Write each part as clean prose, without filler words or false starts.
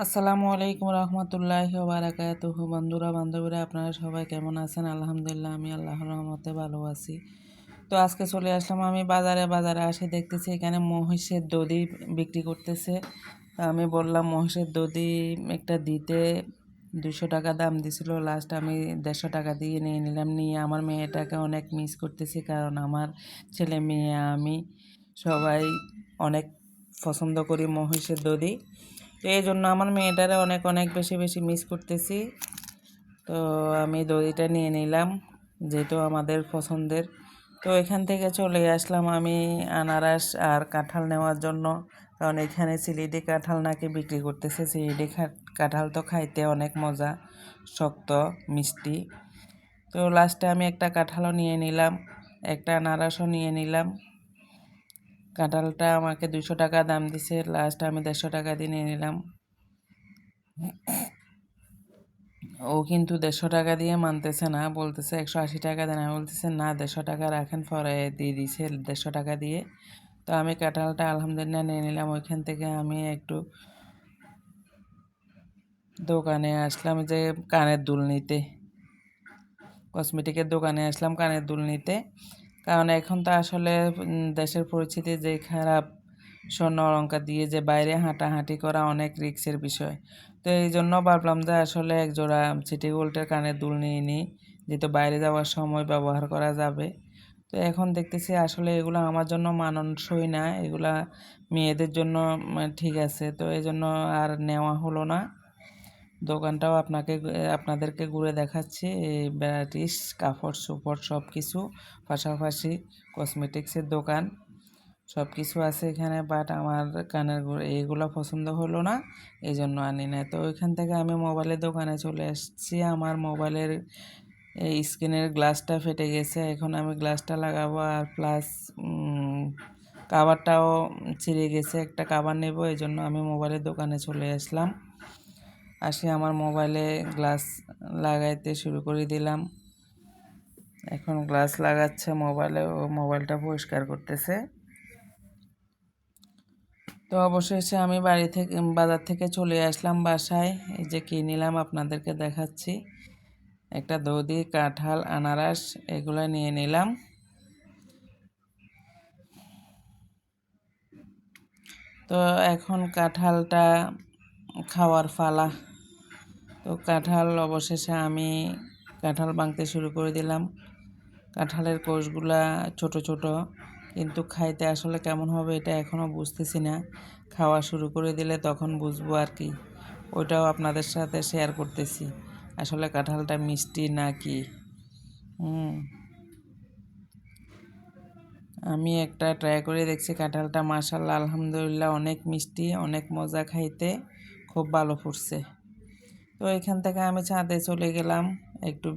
আসসালামু আলাইকুম রহমতুল্লাহি ওয়া বারাকাতুহু। বন্ধুরা বান্ধবীরা আপনারা সবাই কেমন আছেন? আলহামদুলিল্লাহ আমি আল্লাহর রহমতে ভালো আছি। তো আজকে চলে আসলাম আমি বাজারে আসে দেখতেছি এখানে মহিষের দধি বিক্রি করতেছে। তো আমি বললাম মহিষের দধি একটা দিতে 200 টাকা দাম দিছিল। লাস্ট আমি 150 টাকা দিয়ে নিয়ে নিলাম। নিয়ে আমার মেয়েটাকে অনেক মিস করতেছি, কারণ আমার ছেলে মেয়ে আমি সবাই অনেক পছন্দ করি মহিষের দধি। তো এই জন্য আমার মেয়েটারে অনেক অনেক বেশি বেশি মিস করতেছি। তো আমি দড়িটা নিয়ে নিলাম, যেহেতু আমাদের পছন্দের। তো এখান থেকে চলে আসলাম আমি আনারস আর কাঁঠাল নেওয়ার জন্য, কারণ এখানে সিলেটি কাঁঠাল নাকি বিক্রি করতেছে। সিলেটি কাঁঠাল তো খাইতে অনেক মজা, শক্ত মিষ্টি। তো লাস্টে আমি একটা কাঁঠালও নিয়ে নিলাম, একটা আনারসও নিয়ে নিলাম। কাঁঠালটা আমাকে 200 টাকা দাম দিছে, লাস্ট আমি 150 টাকা দিয়ে নিয়ে নিলাম। ও কিন্তু 150 টাকা দিয়ে মানতেছে না, বলতেছে 180 টাকা দেন। আমি বলতেছে না, 150 টাকা রাখেন, পরে দিয়ে দিছে 150 টাকা দিয়ে। তো আমি কাঁঠালটা আলহামদুলিল্লাহ নিয়ে নিলাম। ওইখান থেকে আমি একটু দোকানে আসলাম, যে কানের দুল নিতে, কসমেটিকের দোকানে আসলাম কানের দুল নিতে। কারণ এখন তো আসলে দেশের পরিস্থিতি যে খারাপ, স্বর্ণ অলংকার দিয়ে যে বাইরে হাঁটাহাঁটি করা অনেক রিস্কের বিষয়। তো এই জন্য ভাবলাম যে আসলে এক জোড়া সিটি গোল্ডের কানের দুল নিয়ে নিই, যেহেতু বাইরে যাওয়ার সময় ব্যবহার করা যাবে। তো এখন দেখতেছি আসলে এগুলো আমার জন্য মানানসই না, এগুলা মেয়েদের জন্য ঠিক আছে। তো এই জন্য আর নেওয়া হলো না। দোকানটাও আপনাদেরকে ঘুরে দেখাচ্ছি। এই ভ্যারাইটিস কাপড় চোপড় সব কিছু, পাশাপাশি কসমেটিক্সের দোকান, সব কিছু আছে এখানে। বাট আমার কানের এইগুলো পছন্দ হলো না, এই জন্য আনি না। তো ওইখান থেকে আমি মোবাইলের দোকানে চলে আসছি। আমার মোবাইলের এই স্ক্রিনের গ্লাসটা ফেটে গেছে, এখন আমি গ্লাসটা লাগাবো। আর প্লাস কাভারটাও ছিঁড়ে গেছে, একটা কাভার নেব। এই জন্য আমি মোবাইলের দোকানে চলে আসলাম। আসি আমার মোবাইলে গ্লাস লাগাইতে শুরু করে দিলাম। এখন গ্লাস লাগাচ্ছে মোবাইলে, ও মোবাইলটা পরিষ্কার করতেছে। তো অবশেষে আমি বাজার থেকে চলে আসলাম বাসায়। এই যে কী নিলাম আপনাদেরকে দেখাচ্ছি। একটা দধি, কাঁঠাল, আনারস এগুলো নিয়ে নিলাম। তো এখন কাঁঠালটা খাওয়ার পালা। তো কাঁঠাল অবশেষে আমি কাঁঠাল ভাঙতে শুরু করে দিলাম। কাঁঠালের কোষগুলা ছোট ছোট, কিন্তু খাইতে আসলে কেমন হবে এটা এখনও বুঝতেছি না। খাওয়া শুরু করে দিলে তখন বুঝবো আর কি। ওইটাও আপনাদের সাথে শেয়ার করতেছি, আসলে কাঁঠালটা মিষ্টি না কি। আমি একটা ট্রাই করে দেখছি কাঁঠালটা, মাশাআল্লাহ আলহামদুলিল্লাহ অনেক মিষ্টি, অনেক মজা খাইতে, খুব ভালো ফুটছে। তো এখান থেকে আমি ছাদে চলে গেলাম একটু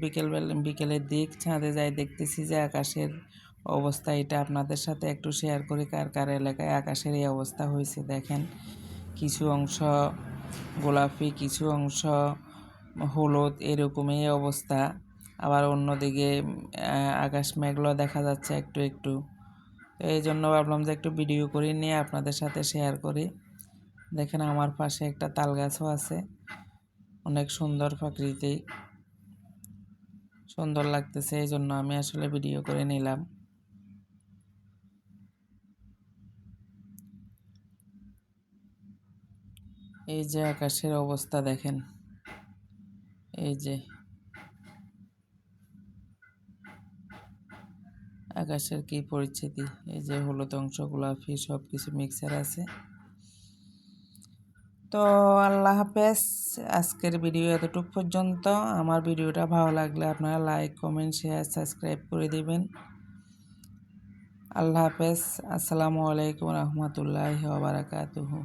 বিকেলের দিক। ছাদে যাই দেখতেছি যে আকাশের অবস্থা, এটা আপনাদের সাথে একটু শেয়ার করি। কার কার এলাকায় আকাশের এই অবস্থা হয়েছে দেখেন। কিছু অংশ গোলাপি, কিছু অংশ হলুদ, এরকমই অবস্থা। আবার অন্যদিকে আকাশ মেঘলা দেখা যাচ্ছে একটু একটু। তো এই জন্য ভাবলাম যে একটু ভিডিও করে নিয়ে আপনাদের সাথে শেয়ার করি। দেখেন আমার পাশে একটা তাল গাছও আছে, অনেক সুন্দর প্রাকৃতিক, সুন্দর লাগতেছে। এই জন্য আমি আসলে ভিডিও করে নিলাম। এই যে আকাশের অবস্থা দেখেন, এই যে আকাশের কি পরিস্থিতি। এই যে হলুদ অংশ, গোলাপি, সব কিছু মিক্সার আছে। তো আল্লাহ হাফেজ। আজকের ভিডিও এতটুকু পর্যন্ত। আমার ভিডিওটা ভালো লাগলে আপনারা লাইক, কমেন্ট, শেয়ার, সাবস্ক্রাইব করে দিবেন। আল্লাহ হাফেজ। আসসালামু আলাইকুম রহমতুল্লাহি ওয়া বারাকাতুহু।